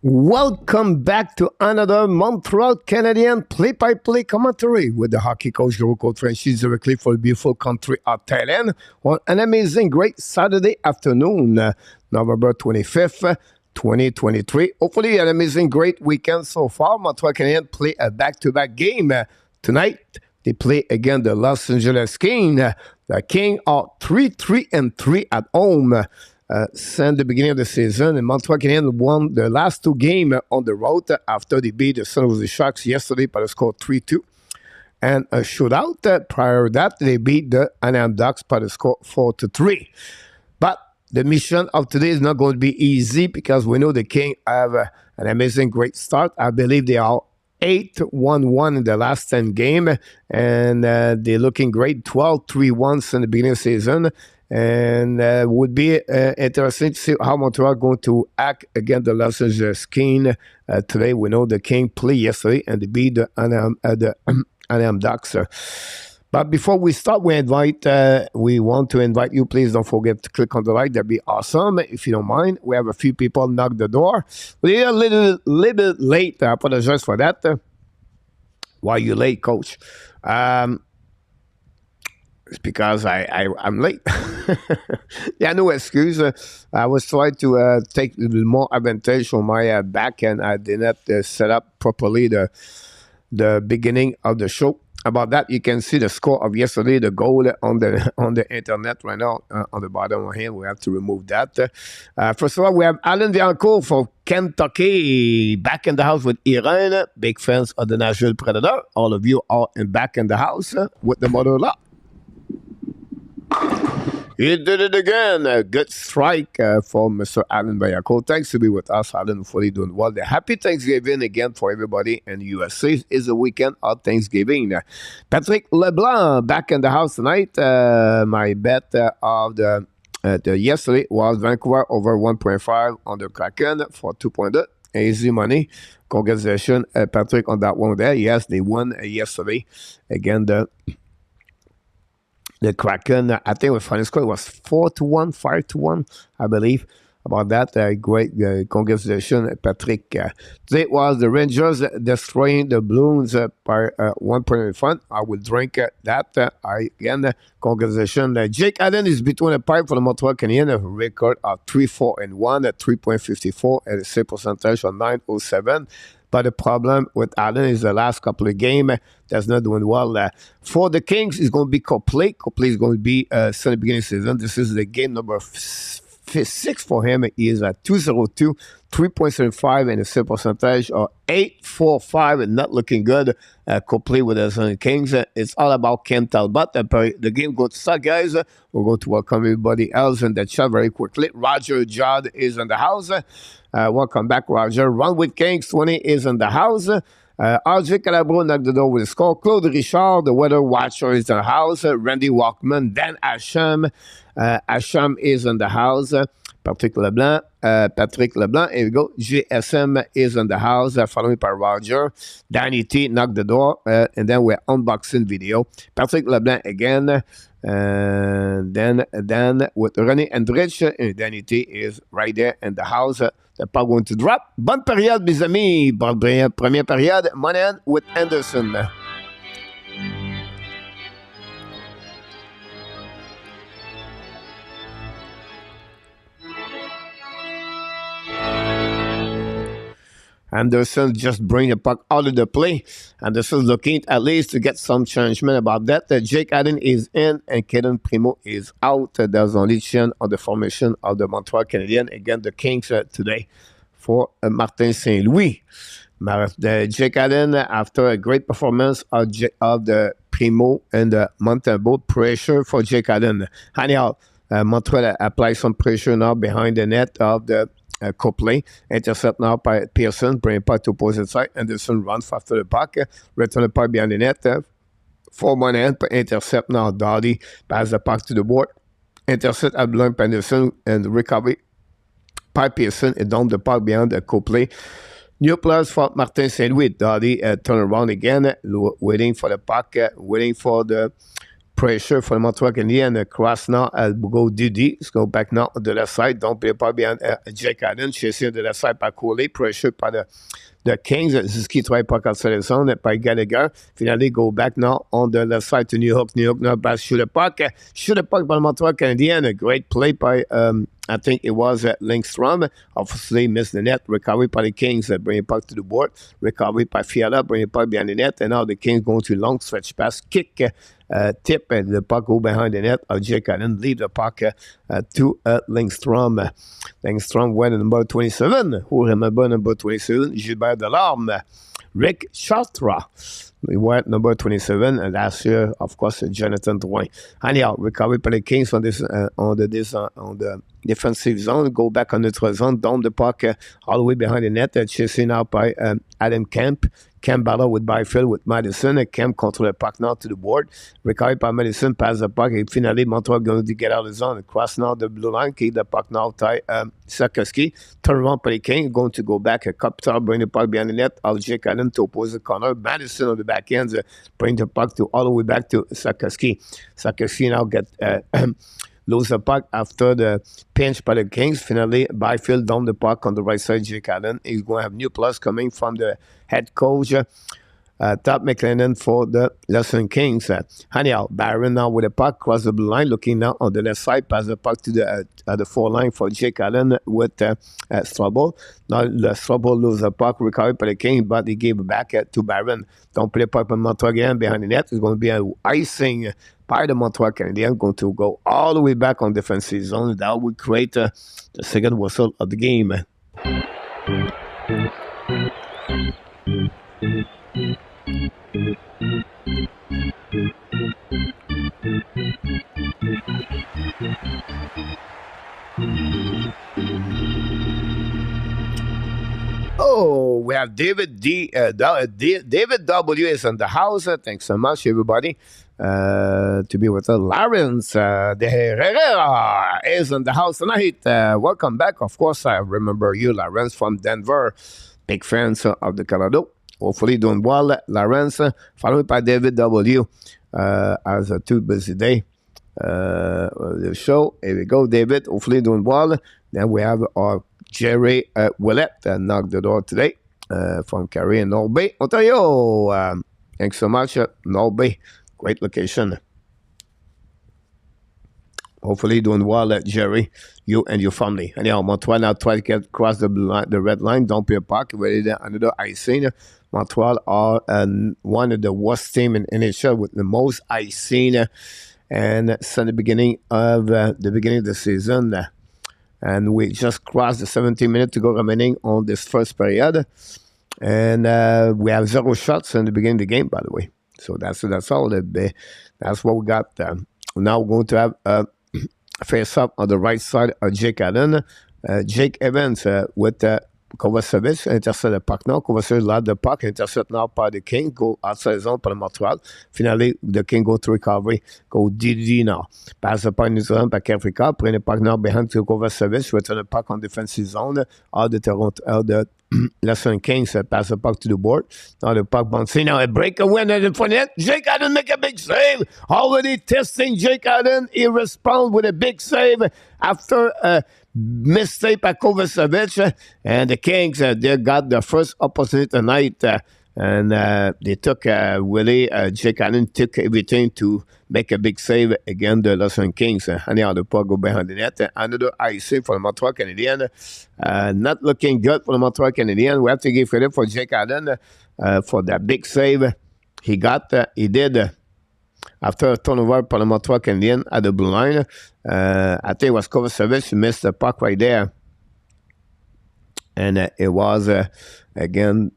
Welcome back to another Montreal Canadiens play-by-play commentary with the hockey coach, the local franchise directly for the beautiful country of Thailand on an amazing, great Saturday afternoon, November 25th, 2023. Hopefully an amazing, great weekend so far. Montreal Canadiens play a back-to-back game tonight. They play against the Los Angeles Kings. The Kings are 3-3-3 at home. Since the beginning of the season, and Montreal Canadiens won the last two games on the road after they beat the San Jose Sharks yesterday by the score 3-2. And a shootout. Prior to that, they beat the Anaheim Ducks by the score 4-3. But the mission of today is not going to be easy because we know the Kings have an amazing, great start. I believe they are 8-1-1 in the last 10 games, and they're looking great, 12-3-1 since the beginning of the season. And would be interesting to see how Montreal going to act against the Los Angeles Kings today. We know the Kings played yesterday and they beat the Anaheim Ducks. But before we start, we want to invite you. Please don't forget to click on the like. That'd be awesome. If you don't mind, we have a few people knock the door. We're a little bit late. I apologize for that. Why you late, Coach? It's because I'm late. Yeah, no excuse. I was trying to take a little more advantage on my back, and I did not set up properly the beginning of the show. About that, you can see the score of yesterday, the goal on the internet right now on the bottom of here. We have to remove that. First of all, we have Alan Bianco from Kentucky back in the house with Irene. Big fans of the Nashville Predator. All of you are back in the house with the mother-in-law. He did it again. A good strike for Mr. Alan Bayako. Thanks to be with us, Alan. Hopefully doing well. The happy Thanksgiving again for everybody in the USA. Is the weekend of Thanksgiving. Patrick Leblanc back in the house tonight. My bet of the yesterday was Vancouver over 1.5 on the Kraken for 2.2. Easy money. Congratulations, Patrick, on that one there. Yes, they won yesterday. Again, the Kraken, I think the final score was 4-1, 5-1, I believe. About that, great congratulations, Patrick. Today was the Rangers destroying the Blues by 1 point in front. I will drink that. Again, congratulations. Jake Allen is between the pipe for the Montreal Canadiens, a record of 3-4-1 at 3.54 and a save percentage of 9.07. But the problem with Allen is the last couple of games that's not doing well. For the Kings, it's going to be Copley. Copley is going to be since the beginning of the season. This is the game number 6 for him. He is at 2.02, 3.75, and a save percentage of 8.45, and not looking good. Copley with the Kings. It's all about Ken Talbot. The game goes to start, guys. We're going to welcome everybody else in the chat very quickly. Roger Judd is in the house. Welcome back, Roger. Run with Kings 20 is in the house. RJ Calabro knocked the door with a score. Claude Richard, the weather watcher, is in the house. Randy Walkman, Dan Asham. Asham is in the house. Patrick Leblanc, here we go. GSM is in the house, followed by Roger. Danny T knocked the door, and then we're unboxing video. Patrick Leblanc again, and then with René Hendrich, and Danny T is right there in the house. They're pas going to drop. Bonne période, mes amis. Bonne première période. Monahan with Anderson. Anderson just bring the puck out of the play. Anderson looking at least to get some changement about that. Jake Allen is in and Kaden Primo is out. There's only change on the formation of the Montreal Canadiens against the Kings today for Martin St. Louis. Jake Allen, after a great performance of the Primo and the Mountain Boat, pressure for Jake Allen. Anyhow, Montreal applies some pressure now behind the net of the Copley, intercept now by Pearson, bring it back to opposite side. Anderson runs after the puck, return the puck behind the net. For one end, intercept now. Dowdy pass the puck to the board. Intercept at Blanc Anderson and recovery by Pearson and down the puck behind the Copley. New players for Martin St. Louis. Dowdy turn around again, waiting for the puck, waiting for the pressure for the Montreal Canadiens. Cross now, go Didi. Let's go back now on the left side. Donc, il n'est pas bien Jake Allen. Chassé de la side par Copley. Pressure par the Kings. C'est ce qui travaille pas quand c'est le son. Par Gallagher. Finally, go back now on the left side to New York. New York now pass shoot the puck. Shoot the puck by the Montreal Canadiens. A great play by, I think it was Lindstrom. Obviously, missed the net. Recovery by the Kings. Bring it puck to the board. Recovery by Fiala. Bring it puck behind the net. And now the Kings going to long stretch pass. Kick. Tip and the puck go behind the net. Jake Allen leave the puck to Lindstrom. Lindstrom went in number 27. Who remember number 27? Gilbert Delorme. Rick Chartra. He went number 27, and last year, of course, Jonathan Drouin. Anyhow, recovery by the Kings on the defensive zone. Go back on the zone, down the puck all the way behind the net. Chasing out by Adam Kemp. Kemp battle with Byfield with Madison. Kemp control the puck now to the board. Recovery by Madison, pass the puck. And finally, Montreal going to get out of the zone. Cross now the blue line. Keep the puck now by Sakoski. Turn around by the King. Going to go back. Kopitar bring the puck behind the net. Jake Allen to opposite corner. Madison on the back end. Bring the puck to all the way back to Sakoski. Sakoski now get... lose the puck after the pinch by the Kings. Finally, Byfield down the puck on the right side. Jake Allen. He's going to have new plus coming from the head coach, Top McLennan for the Los Kings. Anyhow, Barron now with the puck, cross the blue line, looking now on the left side, pass the puck to the four line for Jake Allen with Strobel. Now, Strobel lose the puck, recovered by the King, but he gave it back to Barron. Don't play puck by Montreal again behind the net. It's going to be an icing by the Montreal Canadiens, going to go all the way back on defensive zone. That would create the second whistle of the game. Oh, we have David David W is in the house. Thanks so much, everybody, to be with us. Lawrence de Herrera is in the house tonight. Welcome back. Of course, I remember you, Lawrence, from Denver. Big fans of the Colorado. Hopefully doing well, Lawrence. Followed by David W. As a too busy day. The show. Here we go, David. Hopefully doing well. Then we have our Jerry Willett knocked the door today from Carrie and North Bay, Ontario. Thanks so much, North Bay. Great location. Hopefully doing well, Jerry, you and your family. Anyhow, Montreal now try to get across the red line. Don't be a puck. Ready to another icing. Montreal are one of the worst team in NHL with the most icing. And since the beginning of the season. And we just crossed the 17 minutes to go remaining on this first period. And we have 0 shots in the beginning of the game, by the way. So that's all. That's what we got. Now we're going to have a face-up on the right side of Jake Allen. Jake Evans with Kovacevic, intercept the puck now. Kovacevic led the puck, intercept now by the King, go outside zone par the Montreal. Finally, the King go to recovery, go DD now. Pass the puck in the zone by Kefrika, bring the puck now behind to Kovacevic, return the puck on defensive zone. All the Toronto, the Los Kings pass the puck to the board. Now the puck bouncing, now a breakaway in the front net. Jake Allen make a big save. Already testing Jake Allen. He responds with a big save after mistake by Kovacevic. And the Kings, they got the first opportunity tonight. And they took Willie, Jake Allen took everything to make a big save against the Los Kings. Anyhow, the puck go behind the net. Another icing for the Montreal Canadiens. Not looking good for the Montreal Canadiens. We have to give credit for Jake Allen for that big save. He did. After a turnover for the Montreal Canadiens at the blue line. I think it was Kovacevic who missed the puck right there. And it was, again,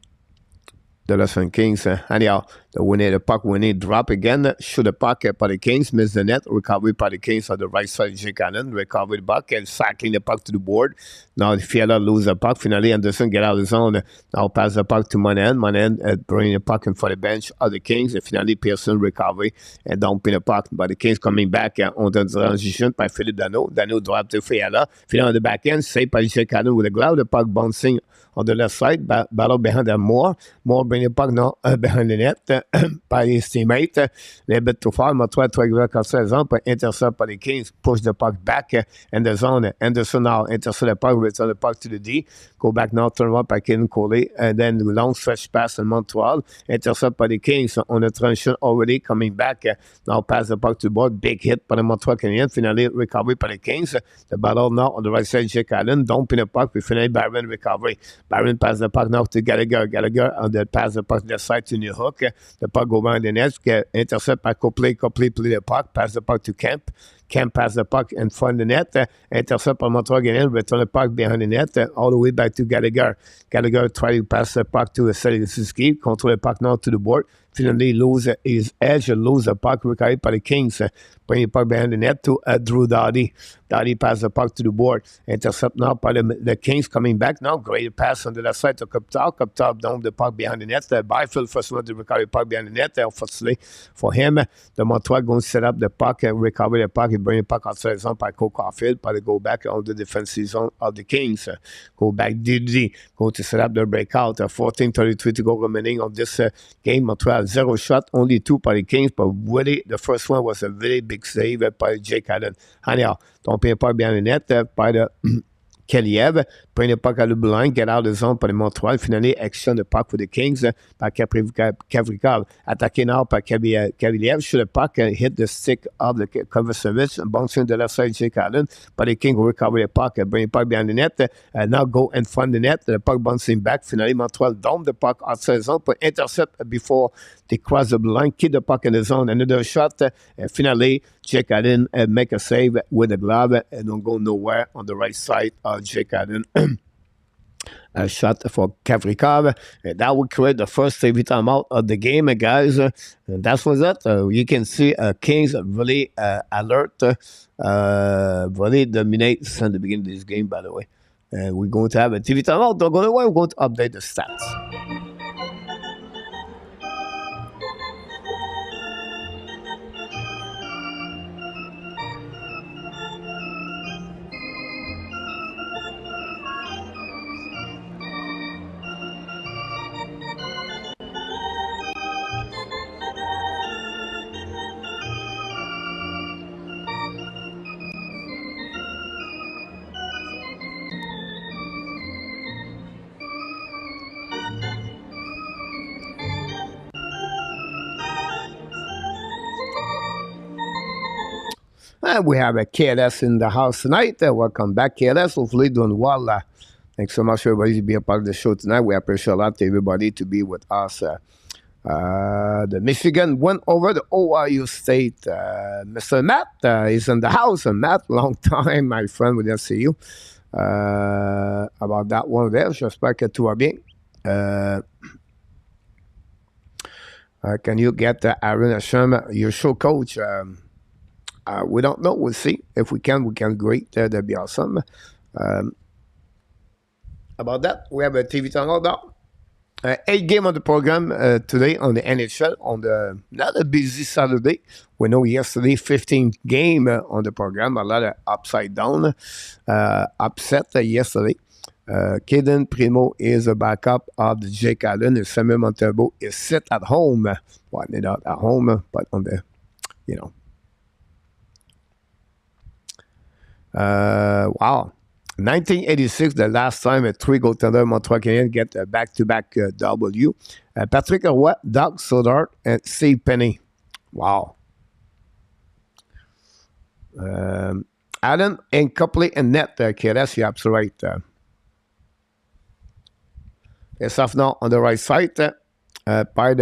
the Los Kings. Anyhow, the puck when he drop again, shoot the puck by the Kings, miss the net, recovery by the Kings on the right side, Jake Allen, recovery the puck and cycling the puck to the board. Now Fiala lose the puck. Finally, Anderson get out of the zone. Now pass the puck to Monahan. Monahan bring the puck in for the bench of the Kings. And finally, Pearson recovery and dumping the puck. But the Kings coming back on the transition by Philippe Dano. Dano dropped to Fiala. Finally, on the back end, saved by Jake Allen with a glove. The puck bouncing on the left side, battle behind them more bring the puck now behind the net. par his teammates. Les bit too far. Montreal, trois comme ça, exemple, intercept par les Kings, push the puck back in the zone. Anderson now intercept the puck, return the puck to the D, go back now, turn around by Kaden Copley, and then long stretch pass in Montreal, intercept by the Kings on the transition already coming back. Now pass the puck to the board, big hit by the Montreal Canadiens, finally recovery by the Kings. The battle now on the right side, Jake Allen, dumping the puck, we finally Byron recovery. Byron pass the puck now to Gallagher. Gallagher on the pass the puck left side to New Hook. The puck go behind the net, get intercept by Copley. Copley play the puck, pass the puck to Kemp. Kemp pass the puck in front of the net. Intercept by Montreal Canadiens, return the puck behind the net, all the way back to Gallagher. Gallagher try to pass the puck to Selinsky, control the puck now to the board. Finally lose his edge, lose the puck, recovered by the Kings. Bring the puck behind the net to Drew Doughty. Doughty pass the puck to the board. Intercept now by the Kings coming back now. Great pass on the left side to Cup top down the puck behind the net. Byfield first one to recover the puck behind the net. Unfortunately for him, the Montreal going to set up the puck, recover the puck, and bring the puck outside the zone by Cole Caulfield, but they go back on the defensive zone of the Kings. Go back DD, go to set up the breakout. 14:33 to go remaining on this game. Montreal 0 shot, only 2 by the Kings, but really the first one was a very big save by Jake Allen. Anyhow, don't pay a puck behind the net by the Keliev, bring the puck à le blind, get out of the zone par les Montreal, finalement exchange the puck for the Kings par Kavrikov, attaqué now par Keliev, shoot the puck, hit the stick of the Kovacevic, bouncing the left side, Jake Allen, but the King will recover the puck, bring the puck behind the net, now go in front of the net, the puck bouncing back, finally Montreal down the puck outside the zone, but intercept before they cross the line, keep the puck in the zone, another shot, finally Jake Allen make a save with a glove and don't go nowhere on the right side of Jake Allen. A shot for Kavrikov. That would create the first heavy timeout of the game, guys. And that was it. You can see Kings really alert, really dominate since the beginning of this game, by the way. We're going to have a TV timeout. Don't go away. We're going to update the stats. And we have a KLS in the house tonight. Welcome back, KLS. Hopefully doing well. Thanks so much for everybody to be a part of the show tonight. We appreciate a lot to everybody to be with us. The Michigan went over the Ohio State. Mr. Matt is in the house. And Matt, long time, my friend. We didn't see you. About that one there. J'espère que tout va bien. Can you get Aaron Hashem, your show coach? We don't know. We'll see. If we can, great. That'd be awesome. About that, we have a TV channel now. 8 game on the program today on the NHL on the not a busy Saturday. We know yesterday 15 game on the program. A lot of upside down, upset yesterday. Caden Primo is a backup of the Jake Allen and Samuel Montembeault is sit at home. Well, not at home, but on the, wow. 1986, the last time a 3-goal tender Montreal Canadiens get a back-to-back W. Patrick Roy, Doug Soudard, and Steve Penny. Wow. Allen and Copley and net, KLS, you're absolutely right. It's off now on the right side by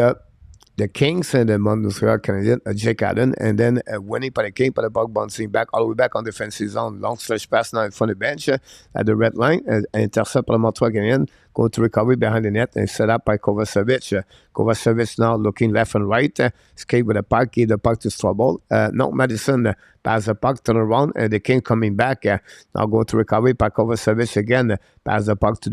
the Kings and the Montreal Canadiens, Jake Allen, and then winning by the King, by the puck bouncing back all the way back on the defensive zone. Long stretch pass now in front of the bench at the red line, intercept by the Montreal Canadiens, going to recovery behind the net and set up by Kovacevic. Kovacevic now looking left and right, skate with the puck, give the puck to Strobel. No, Madison pass the puck, turn around, and the King coming back, now going to recovery by Kovacevic again, pass the puck to the